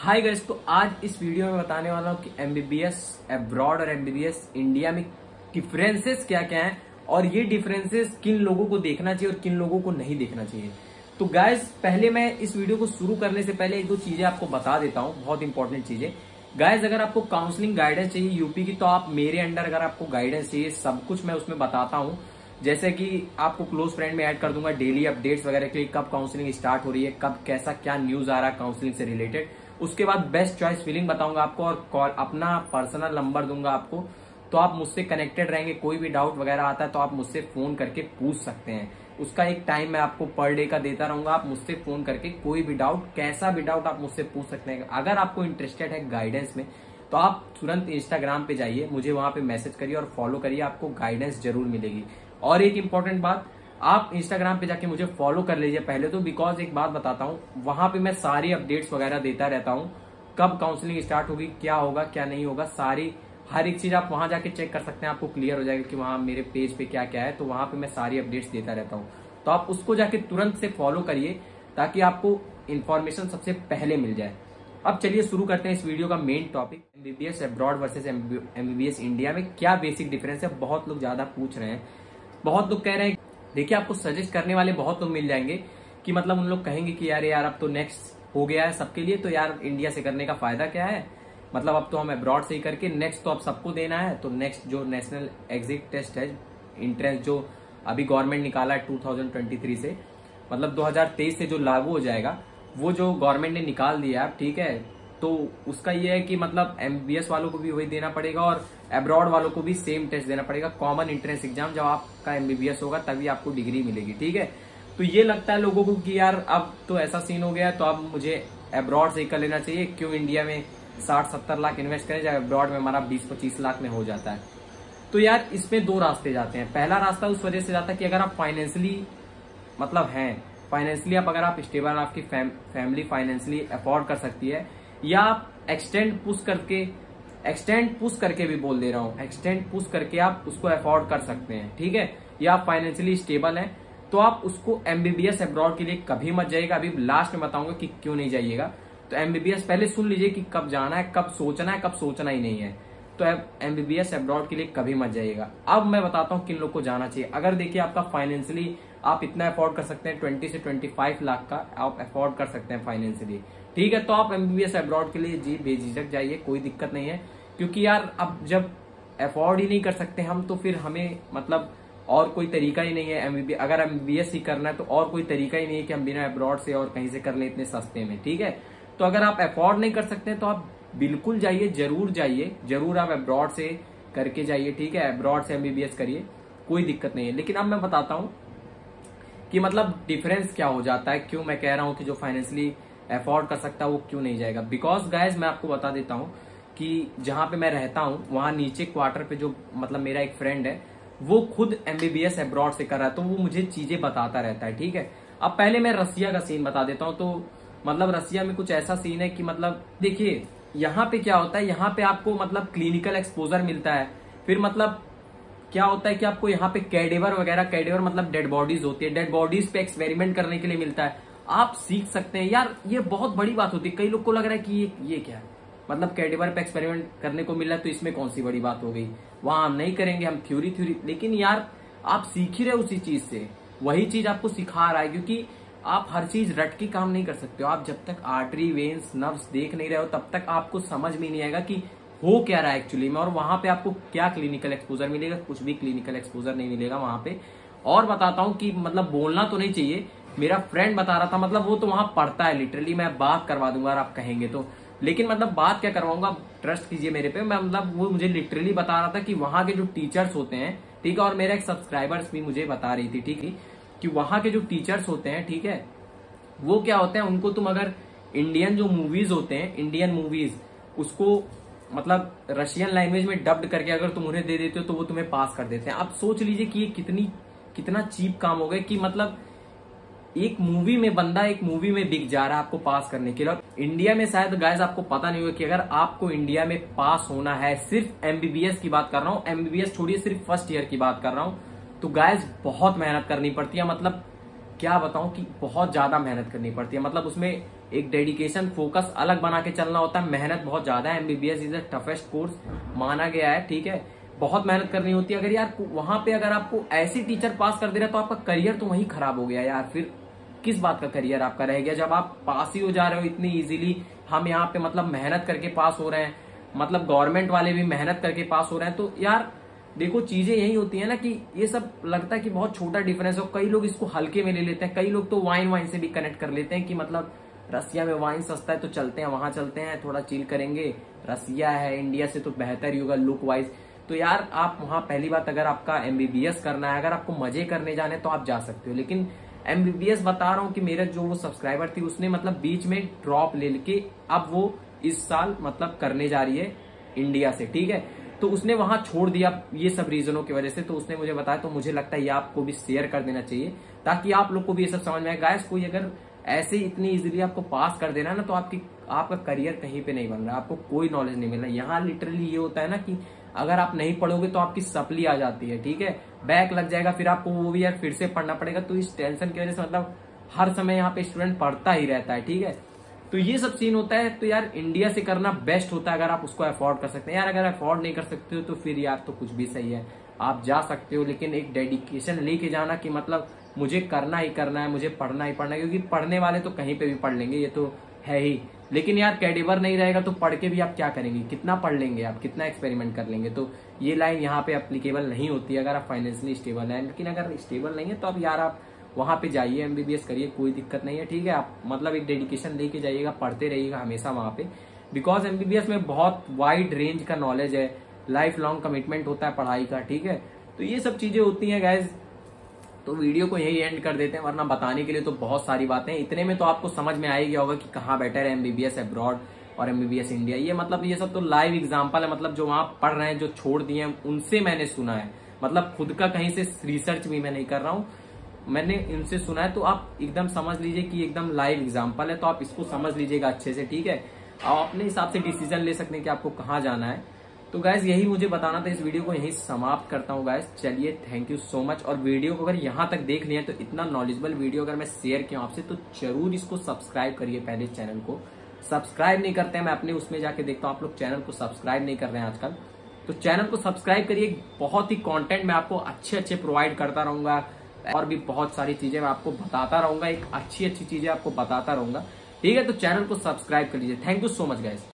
Hi guys, तो आज इस वीडियो में बताने वाला हूँ कि एमबीबीएस अब्रॉड और एमबीबीएस इंडिया में डिफरेंसेस क्या क्या हैं और ये डिफरेंसेस किन लोगों को देखना चाहिए और किन लोगों को नहीं देखना चाहिए। तो गाइस, पहले मैं इस वीडियो को शुरू करने से पहले एक दो चीजें आपको बता देता हूँ, बहुत इंपॉर्टेंट चीजें। गाइस, अगर आपको काउंसलिंग गाइडेंस चाहिए यूपी की, तो आप मेरे अंडर अगर आपको गाइडेंस चाहिए, सब कुछ मैं उसमें बताता हूँ। जैसे कि आपको क्लोज फ्रेंड में ऐड कर दूंगा, डेली अपडेट्स वगैरह के लिए, कब काउंसलिंग स्टार्ट हो रही है, कब कैसा क्या न्यूज आ रहा है काउंसलिंग से रिलेटेड। उसके बाद बेस्ट चॉइस फिलिंग बताऊंगा आपको और कॉल अपना पर्सनल नंबर दूंगा आपको, तो आप मुझसे कनेक्टेड रहेंगे। कोई भी डाउट वगैरह आता है तो आप मुझसे फोन करके पूछ सकते हैं। उसका एक टाइम मैं आपको पर डे का देता रहूंगा, आप मुझसे फोन करके कोई भी डाउट, कैसा भी डाउट आप मुझसे पूछ सकते हैं। अगर आपको इंटरेस्टेड है गाइडेंस में तो आप तुरंत इंस्टाग्राम पे जाइए, मुझे वहां पे मैसेज करिए और फॉलो करिए, आपको गाइडेंस जरूर मिलेगी। और एक इंपॉर्टेंट बात, आप इंस्टाग्राम पे जाके मुझे फॉलो कर लीजिए पहले तो, बिकॉज एक बात बताता हूँ, वहां पे मैं सारी अपडेट्स वगैरह देता रहता हूँ। कब काउंसलिंग स्टार्ट होगी, क्या होगा क्या नहीं होगा, सारी हर एक चीज आप वहां जाके चेक कर सकते हैं, आपको क्लियर हो जाएगा कि वहां मेरे पेज पे क्या क्या है। तो वहां पे मैं सारी अपडेट्स देता रहता हूँ, तो आप उसको जाके तुरंत से फॉलो करिए ताकि आपको इन्फॉर्मेशन सबसे पहले मिल जाए। अब चलिए शुरू करते हैं इस वीडियो का main topic, MBBS abroad versus MBBS India में क्या बेसिक डिफरेंस है। बहुत लोग ज्यादा पूछ रहे हैं, बहुत लोग कह रहे हैं। देखिए, आपको सजेस्ट करने वाले बहुत लोग मिल जाएंगे कि मतलब उन लोग कहेंगे कि यार अब तो नेक्स्ट हो गया है सबके लिए, तो यार इंडिया से करने का फायदा क्या है, मतलब अब तो हम अब्रॉड से ही करके नेक्स्ट तो अब सबको देना है। तो नेक्स्ट जो नेशनल एग्जिट टेस्ट है, इंट्रेंस जो अभी गवर्नमेंट निकाला है 2023 से, मतलब 2023 से जो लागू हो जाएगा, वो जो गवर्नमेंट ने निकाल दिया है, ठीक है। तो उसका ये है कि मतलब एमबीबीएस वालों को भी वही देना पड़ेगा और अब्रॉड वालों को भी सेम टेस्ट देना पड़ेगा, कॉमन एंट्रेंस एग्जाम। जब आपका एमबीबीएस होगा तभी आपको डिग्री मिलेगी, ठीक है। तो ये लगता है लोगों को कि यार अब तो ऐसा सीन हो गया है, तो अब मुझे अब्रॉड से ही कर लेना चाहिए, क्यों इंडिया में 60-70 लाख इन्वेस्ट करें जब अब्रॉड में हमारा 20-25 लाख में हो जाता है। तो यार इसमें दो रास्ते जाते हैं। पहला रास्ता उस वजह से जाता है कि अगर आप फाइनेंशियली मतलब हैं, फाइनेंशियली अगर आप स्टेबल, आपकी फैमिली फाइनेंशियली अफोर्ड कर सकती है, या आप एक्सटेंड पुश करके भी बोल दे रहा हूँ, एक्सटेंड पुश करके आप उसको अफोर्ड कर सकते हैं, ठीक है, या आप फाइनेंशियली स्टेबल हैं, तो आप उसको एमबीबीएस अब्रॉड के लिए कभी मत जाइएगा। अभी लास्ट में बताऊंगा कि क्यों नहीं जाइएगा। तो एमबीबीएस पहले सुन लीजिए कि कब जाना है, कब सोचना है, कब सोचना ही नहीं है। तो एमबीबीएस अब्रॉड के लिए कभी मत जाइएगा। अब मैं बताता हूँ किन लोग को जाना चाहिए। अगर देखिए आपका फाइनेंशियली आप इतना अफोर्ड कर सकते हैं, 20 से 25 लाख का आप अफोर्ड कर सकते हैं फाइनेंशियली, ठीक है, तो आप एमबीबीएस अब्रॉड के लिए जी बेझिझक जाइए, कोई दिक्कत नहीं है। क्योंकि यार अब जब अफोर्ड ही नहीं कर सकते हम, तो फिर हमें मतलब और कोई तरीका ही नहीं है एमबीबीएस, अगर एमबीबीएस ही करना है तो और कोई तरीका ही नहीं है कि हम बिना अब्रॉड से और कहीं से कर ले इतने सस्ते में, ठीक है। तो अगर आप अफोर्ड नहीं कर सकते तो आप बिल्कुल जाइए, जरूर आप अब्रॉड से करके जाइए, ठीक है, अब्रॉड से एमबीबीएस करिए, कोई दिक्कत नहीं है। लेकिन अब मैं बताता हूँ कि मतलब डिफरेंस क्या हो जाता है, क्यों मैं कह रहा हूँ कि जो फाइनेंशियली अफोर्ड कर सकता है वो क्यों नहीं जाएगा। बिकॉज गाइज, मैं आपको बता देता हूँ कि जहां पे मैं रहता हूँ वहां नीचे क्वार्टर पे जो मतलब मेरा एक फ्रेंड है, वो खुद एमबीबीएस अब्रॉड से कर रहा है, तो वो मुझे चीजें बताता रहता है, ठीक है। अब पहले मैं रसिया का सीन बता देता हूँ। तो मतलब रसिया में कुछ ऐसा सीन है कि मतलब देखिए यहाँ पे क्या होता है, यहाँ पे आपको मतलब क्लिनिकल एक्सपोजर मिलता है। फिर मतलब क्या होता है कि आपको यहाँ पे कैडेवर वगैरह, कैडेवर मतलब डेड बॉडीज होती है, डेड बॉडीज पे एक्सपेरिमेंट करने के लिए मिलता है, आप सीख सकते हैं। यार ये बहुत बड़ी बात होती है, कई लोग को लग रहा है कि ये क्या है, मतलब कैडेवर पे एक्सपेरिमेंट करने को मिला तो इसमें कौन सी बड़ी बात हो गई, वहां हम नहीं करेंगे, हम थ्योरी। लेकिन यार आप सीख ही रहे उसी चीज से, वही चीज आपको सिखा रहा है। क्योंकि आप हर चीज रट के काम नहीं कर सकते हो, आप जब तक आर्टरी वेन्स नर्व्स देख नहीं रहे हो तब तक आपको समझ में नहीं आएगा कि हो क्या रहा है एक्चुअली में, और वहां पे आपको क्या क्लिनिकल एक्सपोजर मिलेगा, कुछ भी क्लिनिकल एक्सपोजर नहीं मिलेगा वहां पे। और बताता हूँ कि मतलब बोलना तो नहीं चाहिए, मेरा फ्रेंड बता रहा था, मतलब वो तो वहां पढ़ता है लिटरली, मैं बात करवा दूंगा अगर आप कहेंगे तो। लेकिन मतलब बात क्या करवाऊंगा, ट्रस्ट कीजिए मेरे पे, मैं मतलब वो मुझे लिटरली बता रहा था कि वहां के जो टीचर्स होते हैं, ठीक है, और मेरा एक सब्सक्राइबर्स भी मुझे बता रही थी, ठीक है, कि वहां के जो टीचर्स होते हैं, ठीक है, वो क्या होते हैं, उनको तुम अगर इंडियन जो मूवीज होते हैं, इंडियन मूवीज, उसको मतलब रशियन लैंग्वेज में डब्ड करके अगर तुम उन्हें दे देते हो तो वो तुम्हें पास कर देते हैं। आप सोच लीजिए कि ये कितना चीप काम हो गया कि मतलब एक मूवी में बंदा एक मूवी में बिक जा रहा है आपको पास करने के लिए। इंडिया में शायद गाइस आपको पता नहीं होगा कि अगर आपको इंडिया में पास होना है, सिर्फ एमबीबीएस की बात कर रहा हूँ, एमबीबीएस छोड़िए, सिर्फ फर्स्ट ईयर की बात कर रहा हूँ, तो गाइस बहुत मेहनत करनी पड़ती है। मतलब क्या बताऊं कि बहुत ज्यादा मेहनत करनी पड़ती है। मतलब उसमें एक डेडिकेशन फोकस अलग बना के चलना होता है। मेहनत बहुत ज्यादा है, MBBS is the toughest course माना गया है, ठीक है। बहुत मेहनत करनी होती है। अगर यार वहां पे अगर आपको ऐसी टीचर पास कर दे रहा है तो आपका करियर तो वहीं खराब हो गया यार। फिर किस बात का करियर आपका रह गया जब आप पास ही हो जा रहे हो इतनी इजीली। हम यहाँ पे मतलब मेहनत करके पास हो रहे हैं, मतलब गवर्नमेंट वाले भी मेहनत करके पास हो रहे हैं। तो यार देखो चीजें यही होती है ना कि ये सब लगता है कि बहुत छोटा डिफरेंस है। कई लोग इसको हल्के में ले लेते हैं, कई लोग तो वाइन से भी कनेक्ट कर लेते हैं कि मतलब रसिया में वाइन सस्ता है तो चलते हैं वहां, चलते हैं थोड़ा चिल करेंगे, रसिया है इंडिया से तो बेहतर ही होगा लुक वाइज। तो यार आप वहां पहली बात अगर आपका एमबीबीएस करना है, अगर आपको मजे करने जाने तो आप जा सकते हो। लेकिन एमबीबीएस बता रहा हूं कि मेरा जो वो सब्सक्राइबर थी उसने मतलब बीच में ड्रॉप ले के अब वो इस साल मतलब करने जा रही है इंडिया से, ठीक है। तो उसने वहां छोड़ दिया ये सब रीजनों की वजह से। तो उसने मुझे बताया, तो मुझे लगता है ये आपको भी शेयर कर देना चाहिए ताकि आप लोग को भी ये सब समझ में आए। गाइस कोई अगर ऐसे इतनी इजीली आपको पास कर देना ना तो आपका करियर कहीं पे नहीं बन रहा, आपको कोई नॉलेज नहीं मिल रहा। यहाँ लिटरली ये होता है ना कि अगर आप नहीं पढ़ोगे तो आपकी सप्ली आ जाती है, ठीक है, बैक लग जाएगा, फिर आपको वो भी यार फिर से पढ़ना पड़ेगा। तो इस टेंशन की वजह से मतलब हर समय यहाँ पे स्टूडेंट पढ़ता ही रहता है, ठीक है। तो ये सब सीन होता है। तो यार इंडिया से करना बेस्ट होता है अगर आप उसको अफोर्ड कर सकते हैं। यार अगर अफोर्ड नहीं कर सकते हो तो फिर यार तो कुछ भी सही है, आप जा सकते हो, लेकिन एक डेडिकेशन लेके जाना कि मतलब मुझे करना ही करना है, मुझे पढ़ना ही पढ़ना है। क्योंकि पढ़ने वाले तो कहीं पे भी पढ़ लेंगे, ये तो है ही, लेकिन यार कैडेवर नहीं रहेगा तो पढ़ के भी आप क्या करेंगे, कितना पढ़ लेंगे आप, कितना एक्सपेरिमेंट कर लेंगे। तो ये लाइन यहाँ पे अप्लीकेबल नहीं होती अगर आप फाइनेंशियली स्टेबल है। लेकिन अगर स्टेबल नहीं है तो अब यार आप वहां पे जाइए, एमबीबीएस करिए, कोई दिक्कत नहीं है, ठीक है। आप मतलब एक डेडिकेशन लेके जाइएगा, पढ़ते रहिएगा हमेशा वहां पे, बिकॉज एमबीबीएस में बहुत वाइड रेंज का नॉलेज है, लाइफ लॉन्ग कमिटमेंट होता है पढ़ाई का, ठीक है। तो ये सब चीजें होती हैं गाइज। तो वीडियो को यही एंड कर देते हैं, वरना बताने के लिए तो बहुत सारी बातें। इतने में तो आपको समझ में आ ही गया होगा कि कहाँ बेटर है एमबीबीएस अब्रॉड और एमबीबीएस इंडिया। ये मतलब ये सब तो लाइव एग्जांपल है, मतलब जो वहां पढ़ रहे हैं, जो छोड़ दिए हैं, उनसे मैंने सुना है। मतलब खुद का कहीं से रिसर्च भी मैं नहीं कर रहा हूँ, मैंने इनसे सुना है। तो आप एकदम समझ लीजिए कि एकदम लाइव एग्जांपल है, तो आप इसको समझ लीजिएगा अच्छे से, ठीक है। आप अपने हिसाब से डिसीजन ले सकते हैं कि आपको कहाँ जाना है। तो गाइज यही मुझे बताना था, इस वीडियो को यही समाप्त करता हूँ गाइज। चलिए, थैंक यू सो मच। और वीडियो को अगर यहाँ तक देख लिया तो इतना नॉलेजेबल वीडियो अगर मैं शेयर किया आपसे तो जरूर इसको सब्सक्राइब करिए। पहले चैनल को सब्सक्राइब नहीं करते हैं, मैं अपने उसमें जाके देखता हूँ आप लोग चैनल को सब्सक्राइब नहीं कर रहे हैं आजकल, तो चैनल को सब्सक्राइब करिए। बहुत ही कंटेंट मैं आपको अच्छे प्रोवाइड करता रहूंगा और भी बहुत सारी चीजें मैं आपको बताता रहूंगा, एक अच्छी चीजें आपको बताता रहूंगा, ठीक है। तो चैनल को सब्सक्राइब कर लीजिए। Thank you so much guys.